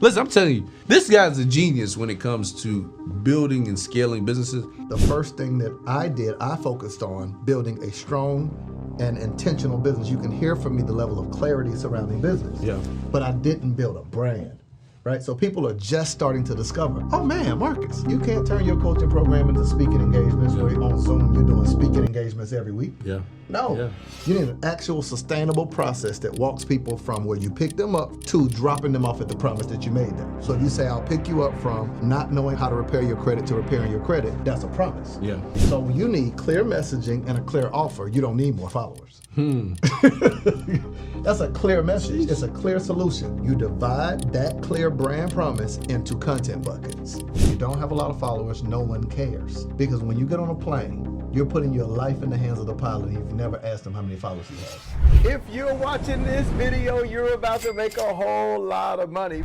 Listen, I'm telling you, this guy's a genius when it comes to building and scaling businesses. The first thing that I focused on building a strong and intentional business. You can hear from me the level of clarity surrounding business. Yeah. But I didn't build a brand, right? So people are just starting to discover, oh man, Marcus, you can't turn your coaching program into speaking engagements where on Zoom you're doing speaking engagements every week. Yeah. No. Yeah. You need an actual sustainable process that walks people from where you pick them up to dropping them off at the promise that you made them. So if you say, I'll pick you up from not knowing how to repair your credit to repairing your credit, that's a promise. Yeah. So you need clear messaging and a clear offer. You don't need more followers. That's a clear message. Jeez. It's a clear solution. You divide that clear brand promise into content buckets. If you don't have a lot of followers, no one cares. Because when you get on a plane, you're putting your life in the hands of the pilot and you've never asked him how many followers he has. If you're watching this video, you're about to make a whole lot of money.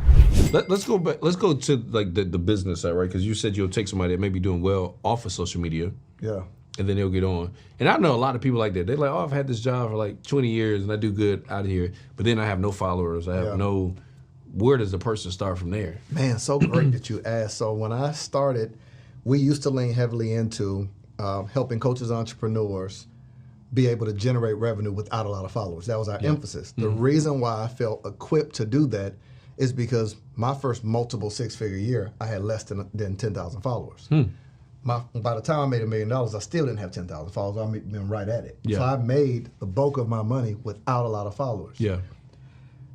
Let's go back. Let's go to like the business side, right? Because you said you'll take somebody that may be doing well off of social media. Yeah. And then they'll get on. And I know a lot of people like that. They're like, oh, I've had this job for like 20 years and I do good out of here. But then I have no followers. I have no, where does the person start from there? Man, so great that you asked. So when I started, we used to lean heavily into helping coaches, entrepreneurs be able to generate revenue without a lot of followers. That was our emphasis. The reason why I felt equipped to do that is because my first multiple six-figure year, I had less than 10,000 followers. By the time I made $1 million, I still didn't have 10,000 followers. I've been right at it. Yeah. So I made the bulk of my money without a lot of followers. Yeah.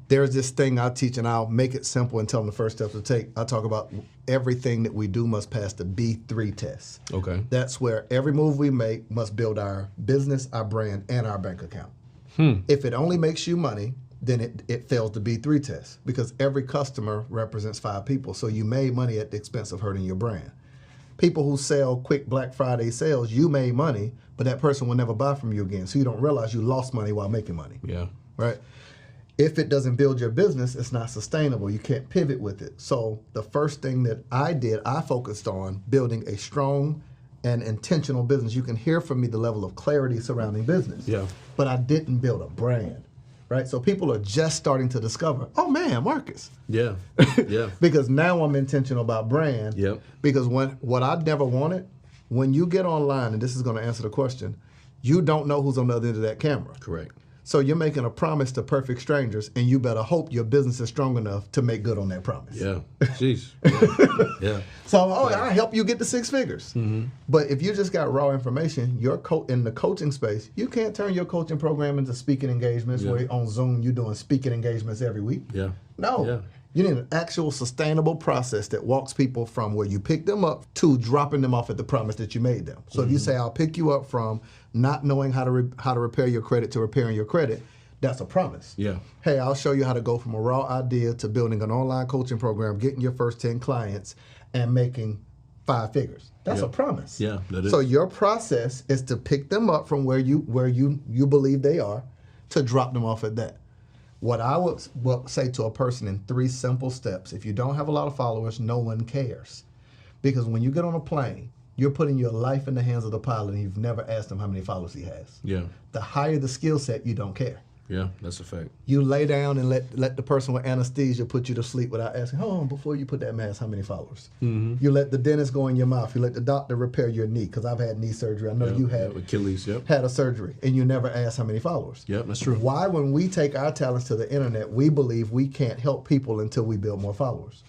There's this thing I teach, and I'll make it simple and tell them the first steps to take. I talk about everything that we do must pass the B3 test. Okay. That's where every move we make must build our business, our brand, and our bank account. If it only makes you money, then it fails the B3 test because every customer represents 5 people. So you made money at the expense of hurting your brand. People who sell quick Black Friday sales, you made money, but that person will never buy from you again. So you don't realize you lost money while making money. Yeah. Right? If it doesn't build your business, it's not sustainable. You can't pivot with it. So the first thing that I focused on building a strong and intentional business. You can hear from me the level of clarity surrounding business. Yeah. But I didn't build a brand. Right? So people are just starting to discover, oh man, Marcus. Yeah. Yeah. Because now I'm intentional about brand. Yep. Because what I never wanted, when you get online, and this is going to answer the question, you don't know who's on the other end of that camera. Correct. So you're making a promise to perfect strangers, and you better hope your business is strong enough to make good on that promise. Yeah. Jeez. Yeah. Yeah. So, I help you get to 6 figures. But if you just got raw information, in the coaching space, you can't turn your coaching program into speaking engagements where on Zoom you're doing speaking engagements every week. Yeah. No. Yeah. You need an actual sustainable process that walks people from where you pick them up to dropping them off at the promise that you made them. So if you say, I'll pick you up from not knowing how to repair your credit to repairing your credit, that's a promise. Yeah. Hey, I'll show you how to go from a raw idea to building an online coaching program, getting your first 10 clients, and making 5 figures. That's a promise. Yeah, that is. So your process is to pick them up from where you believe they are to drop them off at that. What I would say to a person in 3 simple steps, if you don't have a lot of followers, no one cares. Because when you get on a plane, you're putting your life in the hands of the pilot and you've never asked him how many followers he has. Yeah. The higher the skill set, you don't care. Yeah, that's a fact. You lay down and let the person with anesthesia put you to sleep without asking, hold on, before you put that mask, how many followers? You let the dentist go in your mouth. You let the doctor repair your knee, because I've had knee surgery. I know you had Achilles, had a surgery, and you never asked how many followers. Yep, that's true. Why, when we take our talents to the internet, we believe we can't help people until we build more followers?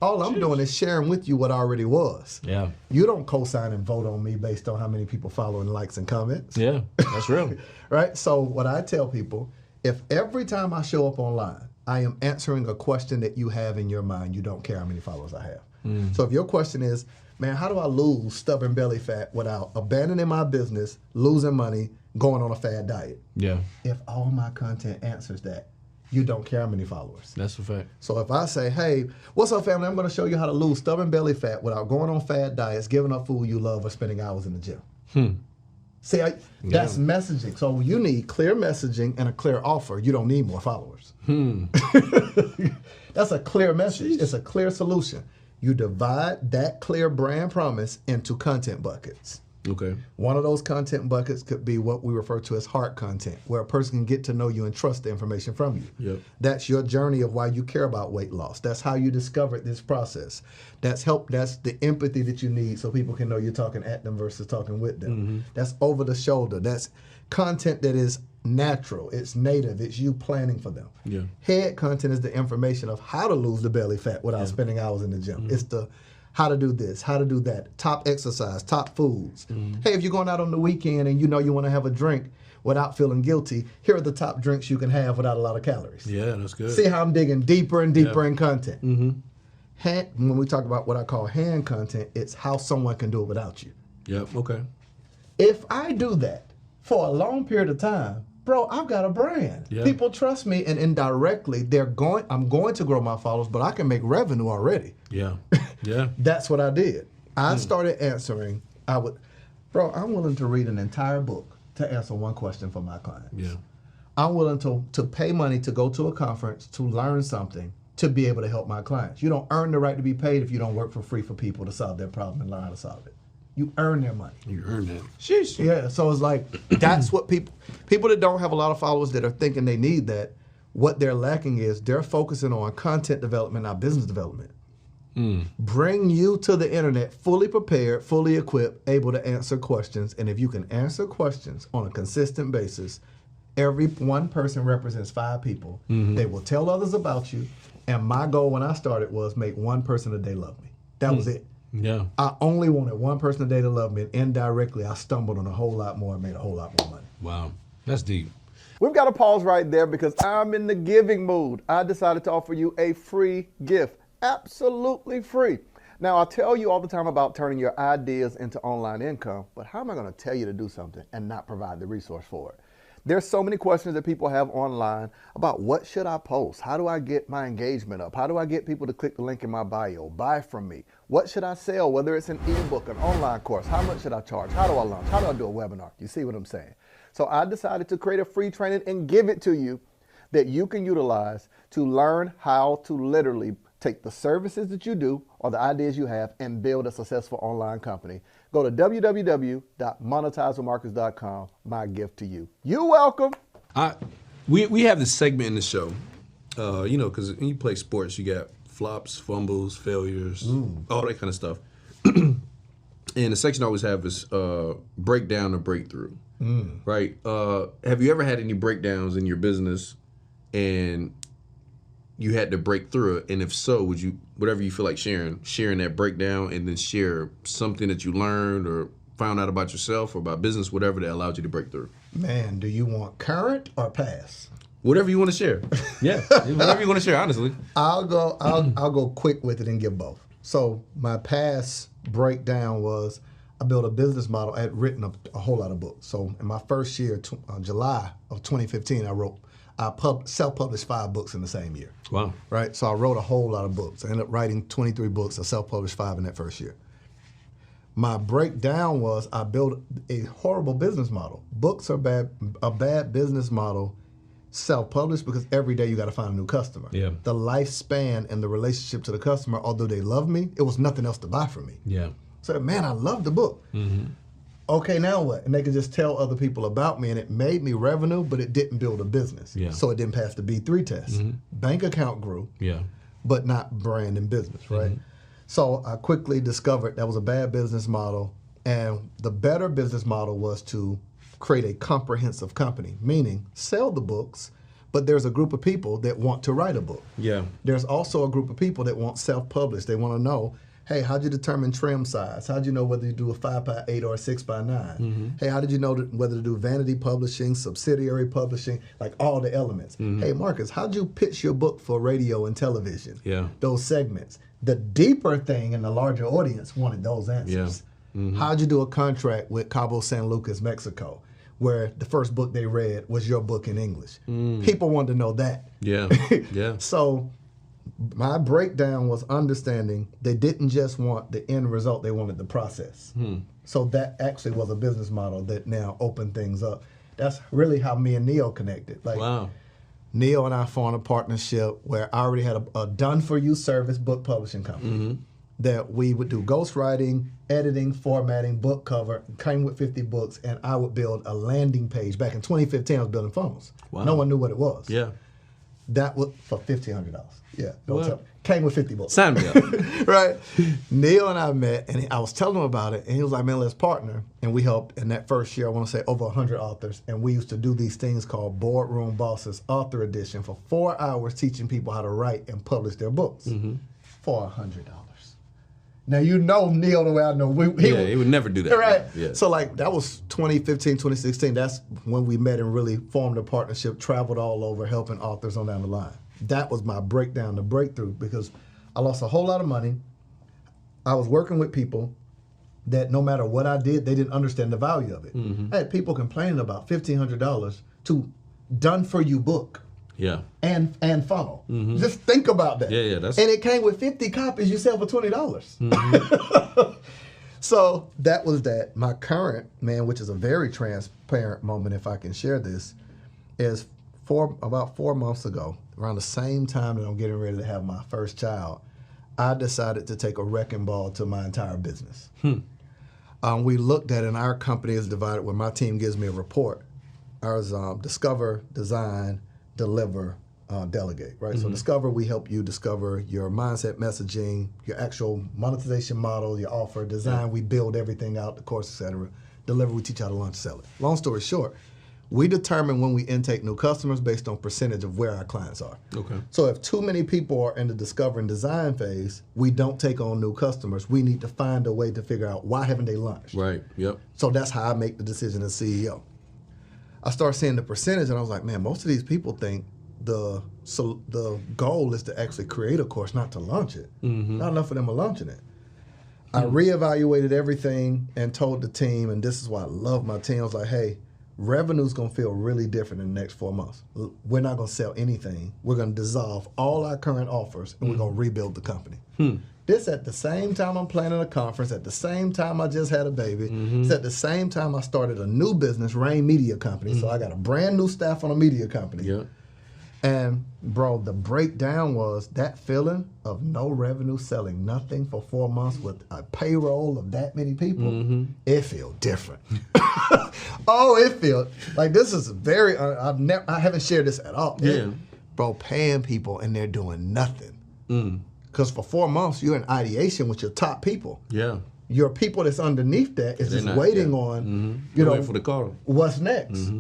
All I'm doing is sharing with you what already was. Yeah. You don't co-sign and vote on me based on how many people follow and likes and comments. Yeah, that's real. Right? So what I tell people, if every time I show up online, I am answering a question that you have in your mind, you don't care how many followers I have. So if your question is, man, how do I lose stubborn belly fat without abandoning my business, losing money, going on a fad diet? Yeah. If all my content answers that, you don't care how many followers. That's a fact. So if I say, hey, what's up, family? I'm going to show you how to lose stubborn belly fat without going on fad diets, giving up food you love, or spending hours in the gym. See, that's messaging. So you need clear messaging and a clear offer. You don't need more followers. That's a clear message. Jeez. It's a clear solution. You divide that clear brand promise into content buckets. Okay. One of those content buckets could be what we refer to as heart content, where a person can get to know you and trust the information from you. Yep. That's your journey of why you care about weight loss. That's how you discovered this process. That's the empathy that you need so people can know you're talking at them versus talking with them. That's over the shoulder. That's content that is natural. It's native. It's you planning for them. Yeah. Head content is the information of how to lose the belly fat without spending hours in the gym. It's the how to do this, how to do that, top exercise, top foods. Hey, if you're going out on the weekend and you know you want to have a drink without feeling guilty, here are the top drinks you can have without a lot of calories. Yeah, that's good. See how I'm digging deeper and deeper in content. When we talk about what I call hand content, it's how someone can do it without you. Yep, okay. If I do that for a long period of time, bro, I've got a brand. Yeah. People trust me, and indirectly, I'm going to grow my followers, but I can make revenue already. Yeah, yeah. That's what I did. I started answering. I'm willing to read an entire book to answer one question for my clients. Yeah. I'm willing to pay money to go to a conference to learn something to be able to help my clients. You don't earn the right to be paid if you don't work for free for people to solve their problem and learn how to solve it. You earn their money. You earn that. Sheesh. Yeah, so it's like, that's what people that don't have a lot of followers that are thinking they need that, what they're lacking is they're focusing on content development, not business development. Bring you to the internet fully prepared, fully equipped, able to answer questions. And if you can answer questions on a consistent basis, every one person represents 5 people. They will tell others about you. And my goal when I started was make one person a day love me. That was it. Yeah. I only wanted one person a day to love me, and indirectly, I stumbled on a whole lot more and made a whole lot more money. Wow. That's deep. We've got to pause right there because I'm in the giving mood. I decided to offer you a free gift, absolutely free. Now, I tell you all the time about turning your ideas into online income, but how am I going to tell you to do something and not provide the resource for it? There's so many questions that people have online about what should I post? How do I get my engagement up? How do I get people to click the link in my bio, buy from me? What should I sell? Whether it's an ebook, an online course, how much should I charge? How do I launch? How do I do a webinar? You see what I'm saying? So I decided to create a free training and give it to you that you can utilize to learn how to literally take the services that you do or the ideas you have and build a successful online company. Go to www.monetizewithmarcus.com. My gift to you. You're welcome. We have this segment in the show, because when you play sports, you got flops, fumbles, failures, all that kind of stuff. And the section I always have is breakdown or breakthrough, right? Have you ever had any breakdowns in your business and you had to break through it? And if so, would you, whatever you feel like sharing that breakdown and then share something that you learned or found out about yourself or about business, whatever that allowed you to break through? Man, do you want current or past? Whatever you want to share. Yeah, whatever you want to share, honestly. I'll go quick with it and give both. So my past breakdown was I built a business model. I had written a whole lot of books. So in my first year, July of 2015, I self-published 5 books in the same year. Wow. Right? So I wrote a whole lot of books. I ended up writing 23 books. I self-published 5 in that first year. My breakdown was I built a horrible business model. Books are a bad business model, self-published, because every day you got to find a new customer. Yeah. The lifespan and the relationship to the customer, although they love me, it was nothing else to buy from me. Yeah. So, man, I love the book. Okay, now what? And they could just tell other people about me, and it made me revenue, but it didn't build a business. Yeah. So it didn't pass the B3 test. Bank account grew, but not brand and business, right? So I quickly discovered that was a bad business model, and the better business model was to create a comprehensive company, meaning sell the books, but there's a group of people that want to write a book. Yeah. There's also a group of people that want self-published. They want to know, hey, how'd you determine trim size? How'd you know whether you do a 5x8 or a 6x9? Hey, how did you know whether to do vanity publishing, subsidiary publishing, like all the elements? Hey, Marcus, how'd you pitch your book for radio and television? Yeah. Those segments. The deeper thing and the larger audience wanted those answers. How'd you do a contract with Cabo San Lucas, Mexico, where the first book they read was your book in English? People wanted to know that. Yeah. So my breakdown was understanding they didn't just want the end result, they wanted the process. So that actually was a business model that now opened things up. That's really how me and Neo connected. Wow. Neo and I formed a partnership where I already had a done-for-you service book publishing company. that we would do ghostwriting, editing, formatting, book cover, came with 50 books, and I would build a landing page. Back in 2015, I was building funnels. Wow. No one knew what it was. Yeah. That was for $1,500. Yeah. Don't What? tell me. Came with 50 books. Sign me up. Right? Neil and I met, and I was telling him about it, and he was like, man, let's partner. And we helped in that first year, I want to say over 100 authors, and we used to do these things called Boardroom Bosses Author Edition for 4 hours teaching people how to write and publish their books for $100. Now, you know Neil the way I know. He would never do that. Right. Yeah. So, like, that was 2015, 2016. That's when we met and really formed a partnership, traveled all over, helping authors on down the line. That was my breakdown, the breakthrough, because I lost a whole lot of money. I was working with people that no matter what I did, they didn't understand the value of it. I had people complaining about $1,500 to done-for-you book. Yeah. And funnel. Just think about that. Yeah, that's... And it came with 50 copies you sell for $20. So that was that. My current, man, which is a very transparent moment, if I can share this, is about 4 months ago, around the same time that I'm getting ready to have my first child, I decided to take a wrecking ball to my entire business. We looked at, and our company is divided where my team gives me a report. Ours discover, design, deliver, delegate, right? So discover, we help you discover your mindset, messaging, your actual monetization model, your offer. Design, we build everything out, the course, etc. Deliver, we teach how to launch, sell it. Long story short, we determine when we intake new customers based on percentage of where our clients are. Okay. So if too many people are in the discover and design phase, we don't take on new customers. We need to find a way to figure out why haven't they launched. Right. Yep. So that's how I make the decision as CEO. I start seeing the percentage, and I was like, man, most of these people think the goal is to actually create a course, not to launch it. Not enough of them are launching it. I reevaluated everything and told the team, and this is why I love my team. I was like, hey, revenue's going to feel really different in the next 4 months. We're not going to sell anything. We're going to dissolve all our current offers, and we're going to rebuild the company. This at the same time I'm planning a conference, at the same time I just had a baby. It's at the same time I started a new business, Rain Media Company. So I got a brand new staff on a media company. Yeah. And bro, the breakdown was that feeling of no revenue, selling nothing for 4 months with a payroll of that many people. It feels different. Oh, it feels like this is very. I haven't shared this at all. Yeah, bro, paying people and they're doing nothing. Because for 4 months you're in ideation with your top people. Yeah. Your people that's underneath that is just not, waiting on, waiting for the call. What's next.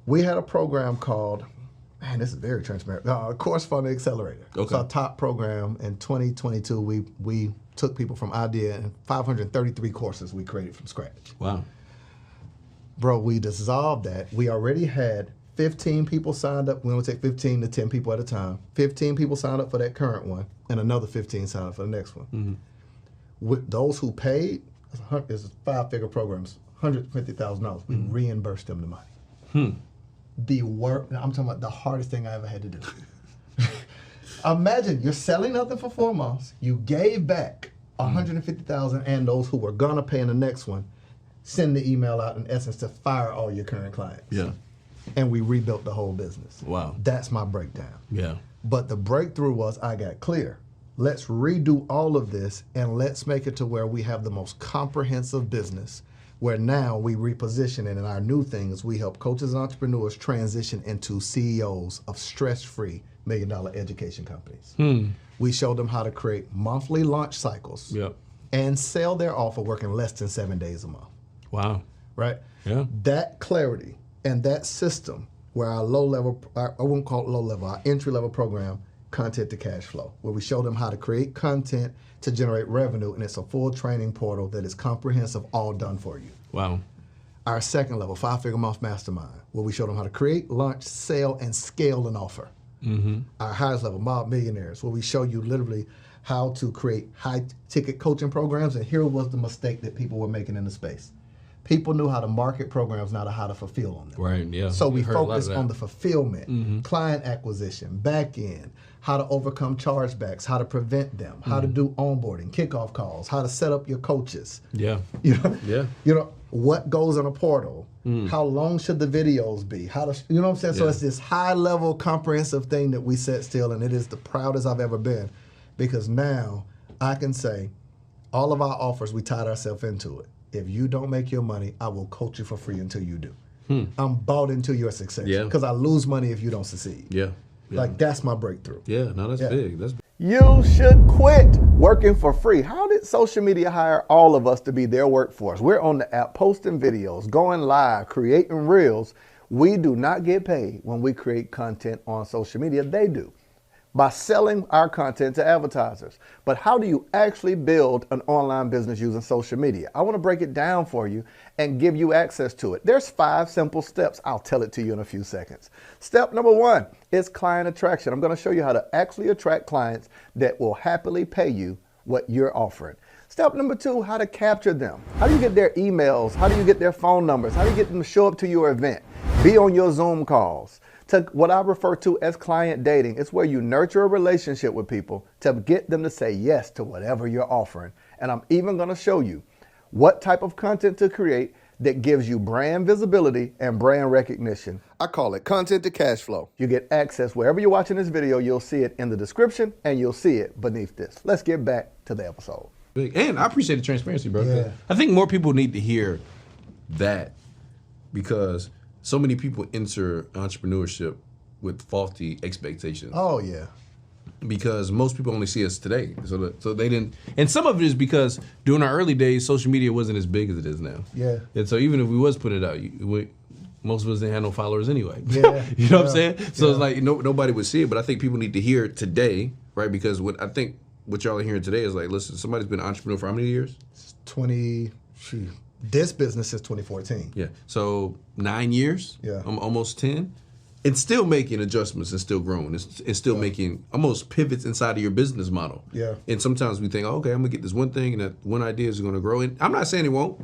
We had a program called, man, this is very transparent, Course Funding Accelerator. Okay. It's our top program. In 2022, we took people from idea, and 533 courses we created from scratch. Wow. Bro, we dissolved that. We already had 15 people signed up. We only take 15 to 10 people at a time. 15 people signed up for that current one, and another 15 signed up for the next one. With those who paid, it's a 5-figure programs, $150,000. We reimbursed them the money. I'm talking about the hardest thing I ever had to do. Imagine you're selling nothing for 4 months. You gave back $150,000, and those who were gonna pay in the next one, send the email out in essence to fire all your current clients. Yeah. And we rebuilt the whole business. Wow. That's my breakdown. Yeah. But the breakthrough was I got clear. Let's redo all of this and let's make it to where we have the most comprehensive business, where now we reposition it, and our new thing is we help coaches and entrepreneurs transition into CEOs of stress-free million-dollar education companies. We show them how to create monthly launch cycles and sell their offer working less than 7 days a month. Wow. Right? Yeah. That clarity and that system where our low-level, I won't call it low-level, our entry-level program, Content to Cash Flow, where we show them how to create content to generate revenue, and it's a full training portal that is comprehensive, all done for you. Wow. Our second level, 5-figure month mastermind, where we show them how to create, launch, sell, and scale an offer. Our highest level, Mob Millionaires, where we show you literally how to create high-ticket coaching programs, and here was the mistake that people were making in the space. People knew how to market programs, not how to fulfill on them. Right, yeah. So we Heard a lot of focused that. on the fulfillment, client acquisition, back end, how to overcome chargebacks, how to prevent them, how to do onboarding, kickoff calls, how to set up your coaches. Yeah. You know, Yeah. you know what goes in a portal, how long should the videos be, how to, you know what I'm saying? So Yeah. it's this high level comprehensive thing that we set still, and it is the proudest I've ever been, because now I can say, all of our offers, we tied ourselves into it. If you don't make your money, I will coach you for free until you do. I'm bought into your success. Yeah. Because I lose money if you don't succeed. Yeah. Like, that's my breakthrough. Yeah, no, that's big. That's big. You should quit working for free. How did social media hire all of us to be their workforce? We're on the app posting videos, going live, creating reels. We do not get paid when we create content on social media. They do, by selling our content to advertisers. But how do you actually build an online business using social media? I want to break it down for you and give you access to it. There's 5 simple steps. I'll tell it to you in a few seconds. Step number 1 is client attraction. I'm going to show you how to actually attract clients that will happily pay you what you're offering. Step number 2, how to capture them. How do you get their emails? How do you get their phone numbers? How do you get them to show up to your event? Be on your Zoom calls. To what I refer to as client dating. It's where you nurture a relationship with people to get them to say yes to whatever you're offering. And I'm even going to show you what type of content to create that gives you brand visibility and brand recognition. I call it content to cash flow. You get access wherever you're watching this video. You'll see it in the description and you'll see it beneath this. Let's get back to the episode. Big. And I appreciate the transparency, bro. Yeah. I think more people need to hear that because so many people enter entrepreneurship with faulty expectations. Oh, yeah. Because most people only see us today. So they didn't. And some of it is because during our early days, social media wasn't as big as it is now. Yeah. And so even if we was putting it out, most of us didn't have no followers anyway. Yeah. You know what I'm saying? So it's like nobody would see it. But I think people need to hear it today, right? Because what y'all are hearing today is like, listen, somebody's been an entrepreneur for how many years? This business is 2014. Yeah. So 9 years. Yeah. Almost 10. And still making adjustments and still growing. And still making almost pivots inside of your business model. Yeah. And sometimes we think, okay, I'm gonna get this one thing and that one idea is gonna grow. And I'm not saying it won't,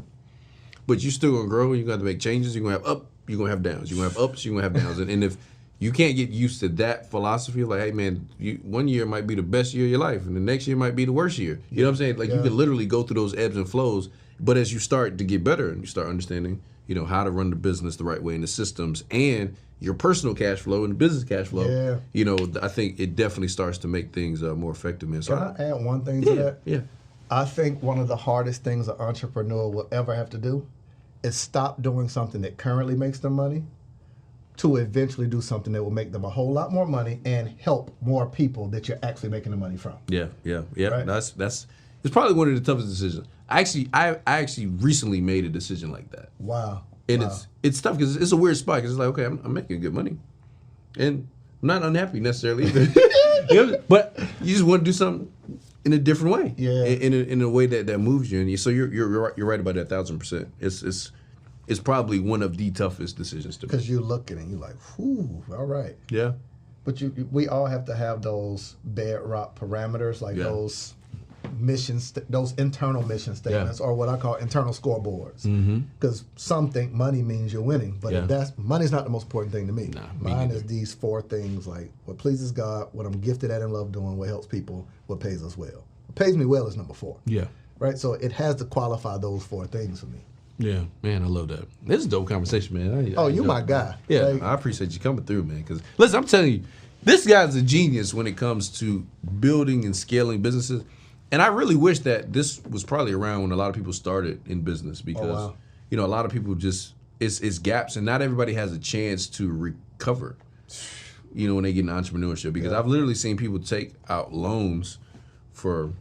but you're still gonna grow and you're gonna have to make changes. You're gonna have up, you're gonna have downs. You're gonna have ups, you're gonna have downs. And if you can't get used to that philosophy, like, hey man, one year might be the best year of your life and the next year might be the worst year. You know what I'm saying? Like you can literally go through those ebbs and flows. But as you start to get better and you start understanding, how to run the business the right way and the systems and your personal cash flow and the business cash flow, I think it definitely starts to make things more effective, man. So Can I add one thing to that? Yeah. I think one of the hardest things an entrepreneur will ever have to do is stop doing something that currently makes them money to eventually do something that will make them a whole lot more money and help more people that you're actually making the money from. Yeah. Right? That's it's probably one of the toughest decisions. I actually recently made a decision like that. Wow. And it's tough because it's a weird spot because it's like, okay, I'm making good money, and I'm not unhappy necessarily either. But you just want to do something in a different way, in a way that moves you. And so you're right about that 1,000%. It's probably one of the toughest decisions to make. Because you look at it and you're like, whew, all right. Yeah. But we all have to have those bedrock parameters, like those missions, those internal mission statements, or what I call internal scoreboards. Because some think money means you're winning, but money's not the most important thing to me. Nah, Mine is these 4 things, like what pleases God, what I'm gifted at and love doing, what helps people, what pays us well. What pays me well is number 4. Yeah. Right? So it has to qualify those 4 things for me. Yeah, man, I love that. This is a dope conversation, man. You my guy. Yeah, like, I appreciate you coming through, man. Because listen, I'm telling you, this guy's a genius when it comes to building and scaling businesses. And I really wish that this was probably around when a lot of people started in business because, a lot of people just, it's gaps and not everybody has a chance to recover, when they get into entrepreneurship. Because I've literally seen people take out loans for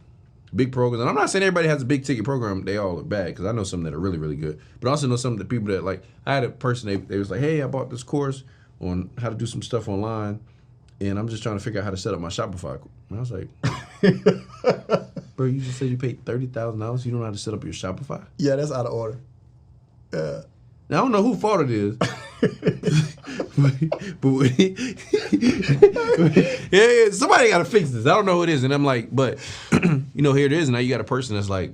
big programs. And I'm not saying everybody has a big ticket program, they all are bad, because I know some that are really, really good. But I also know some of the people that, like, I had a person, they was like, hey, I bought this course on how to do some stuff online, and I'm just trying to figure out how to set up my Shopify. And I was like, bro, you just said you paid $30,000. You don't know how to set up your Shopify? Yeah, that's out of order. Now, I don't know whose fault it is. but somebody got to fix this. I don't know who it is. And I'm like, but, here it is. Now you got a person that's like,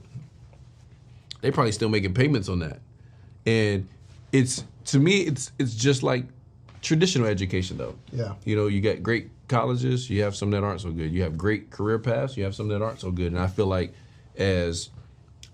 they probably still making payments on that. And to me, it's just like traditional education, though. Yeah. You got great colleges, you have some that aren't so good. You have great career paths, you have some that aren't so good. And I feel like as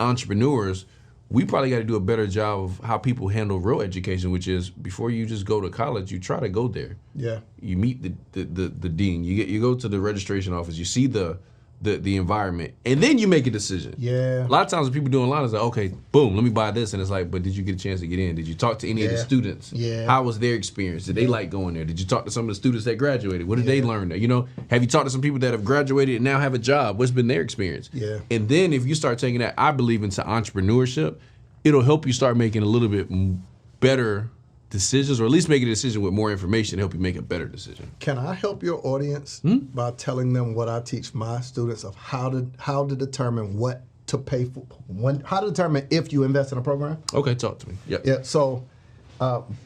entrepreneurs, we probably got to do a better job of how people handle real education, which is before you just go to college, you try to go there. Yeah. You meet the dean. You go to the registration office. You see the the environment, and then you make a decision. Yeah. A lot of times when people do online, it's like, okay, boom, let me buy this, and it's like, but did you get a chance to get in? Did you talk to any of the students? Yeah. How was their experience? Did they like going there? Did you talk to some of the students that graduated? What did they learn there? You know, have you talked to some people that have graduated and now have a job? What's been their experience? Yeah. And then if you start taking that, I believe, into entrepreneurship, it'll help you start making a little bit better decisions, or at least make a decision with more information to help you make a better decision. Can I help your audience by telling them what I teach my students of how to determine what to pay for, how to determine if you invest in a program? Okay, talk to me. Yep. Yeah. So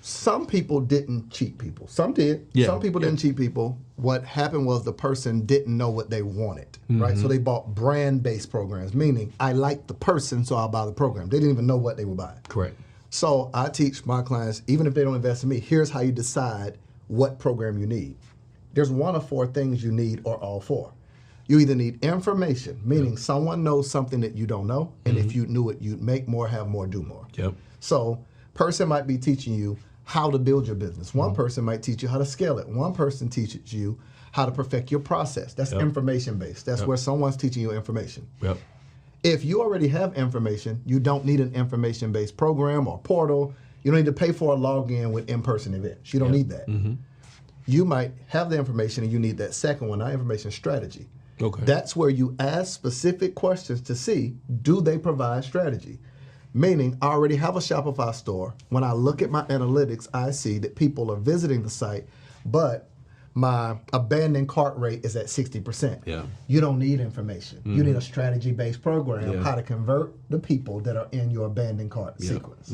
some people didn't cheat people. Some did. Yeah. Some people didn't cheat people. What happened was the person didn't know what they wanted, right? So they bought brand-based programs, meaning I like the person, so I'll buy the program. They didn't even know what they were buying. Correct. So I teach my clients, even if they don't invest in me, here's how you decide what program you need. There's one of four things you need, or all four. You either need information, meaning someone knows something that you don't know, and if you knew it, you'd make more, have more, do more. Yep. So person might be teaching you how to build your business. One person might teach you how to scale it. One person teaches you how to perfect your process. That's information-based. That's where someone's teaching you information. Yep. If you already have information, you don't need an information-based program or portal. You don't need to pay for a login with in-person events. You don't need that. You might have the information and you need that second one, not information strategy. Okay. That's where you ask specific questions to see, do they provide strategy? Meaning, I already have a Shopify store. When I look at my analytics, I see that people are visiting the site, but my abandoned cart rate is at 60%. Yeah. You don't need information. You need a strategy-based program, how to convert the people that are in your abandoned cart sequence.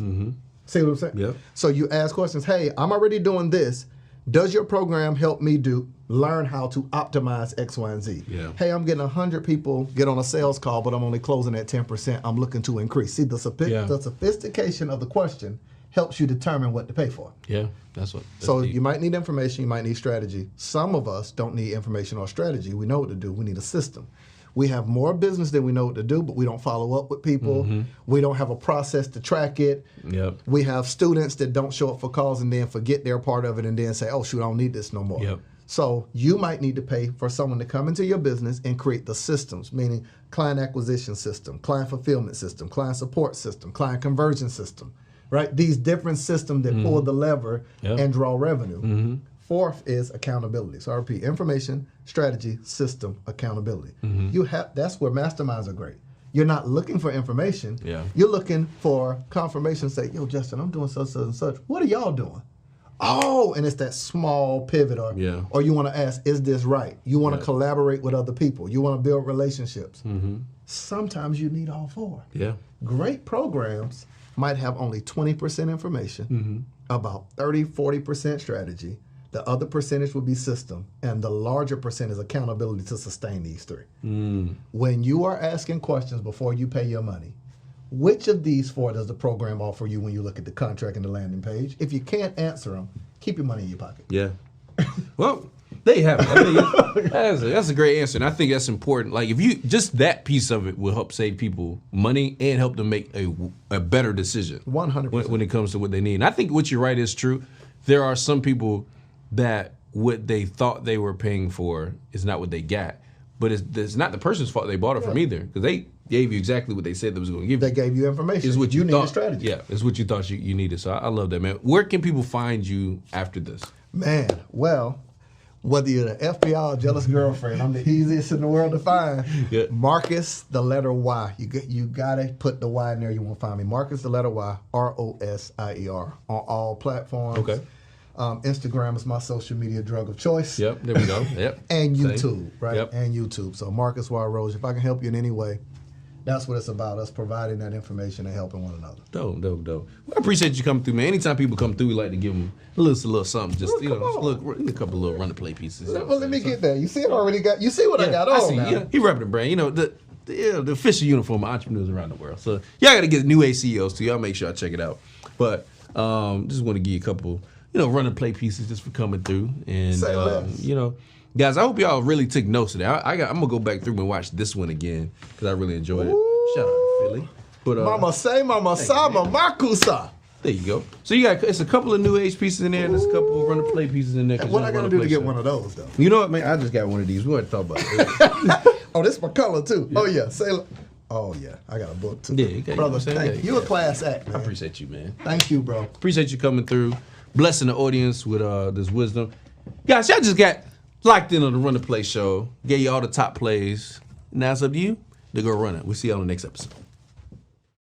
See what I'm saying? Yep. So you ask questions, hey, I'm already doing this. Does your program help me learn how to optimize X, Y, and Z? Yeah. Hey, I'm getting 100 people get on a sales call, but I'm only closing at 10%. I'm looking to increase. See, the sophistication of the question helps you determine what to pay for. Yeah, that's So deep. you might need information, you might need strategy. Some of us don't need information or strategy. We know what to do. We need a system. We have more business than we know what to do, but we don't follow up with people. We don't have a process to track it. Yep. We have students that don't show up for calls and then forget they're part of it and then say, oh, shoot, I don't need this no more. Yep. So you might need to pay for someone to come into your business and create the systems, meaning client acquisition system, client fulfillment system, client support system, client conversion system, right? These different systems that pull the lever and draw revenue. Fourth is accountability. So I repeat, information, strategy, system, accountability. That's where masterminds are great. You're not looking for information. You're looking for confirmation. Say, yo, Justin, I'm doing such and such. What are y'all doing? Oh, and it's that small pivot, or you want to ask, is this right? You want to collaborate with other people. You want to build relationships. Sometimes you need all four. Great programs might have only 20% information, about 30, 40% strategy. The other percentage would be system, and the larger percent is accountability to sustain these three. When you are asking questions before you pay your money, which of these four does the program offer you when you look at the contract and the landing page? If you can't answer them, keep your money in your pocket. Yeah. Well, there you have it. I think that's a great answer, and I think that's important. Like, if you just that piece of it will help save people money and help them make a better decision. 100%. When it comes to what they need. And I think what you're right is true. There are some people that what they thought they were paying for is not what they got, but it's not the person's fault they bought it from either, because they gave you exactly what they said they was going to give you. They gave you information. Is what you need thought. a strategy. Yeah, it's what you thought you needed. So I love that, man. Where can people find you after this? Man, well, whether you're the FBI or jealous girlfriend, I'm the easiest in the world to find. Yeah. Marcus, the letter Y. You got to put the Y in there. You won't find me. Marcus, the letter Y, Rosier, on all platforms. Okay. Instagram is my social media drug of choice. Yep, there we go. Yep. And Same. YouTube, right? Yep. And YouTube. So Marcus Y. Rose, if I can help you in any way, that's what it's about, us providing that information and helping one another. Dope. Well, I appreciate you coming through, man. Anytime people come through, we like to give them a little something. Just, Well, come on. look, a couple little run and play pieces. Well, let me get that. You see it already got, you see what I got I on see. now. Yeah, he repping the brand. You know, the official uniform of entrepreneurs around the world. So y'all got to get new ACOs too. Y'all make sure I check it out. But just want to give you a couple, run and play pieces just for coming through. And, Say less. guys, I hope y'all really took notes of that. I'm going to go back through and watch this one again because I really enjoyed it. Shout out to Philly. But, Mama say, Mama sama, Makusa. there you go. So it's a couple of new age pieces in there and there's a couple of run and play pieces in there. What I got to do to get one of those, though? You know what, man? I just got one of these. We want to talk about it. Oh, this is my color too. Yeah. Oh yeah, Sailor. Oh yeah, I got a book too. Yeah, you got, brother. you know Thank you. You a class act, man. I appreciate you, man. Thank you, bro. Appreciate you coming through, blessing the audience with this wisdom. Guys, y'all just got locked in on the Run the Play show. Gave you all the top plays. Now it's up to you to go run it. We'll see y'all on the next episode.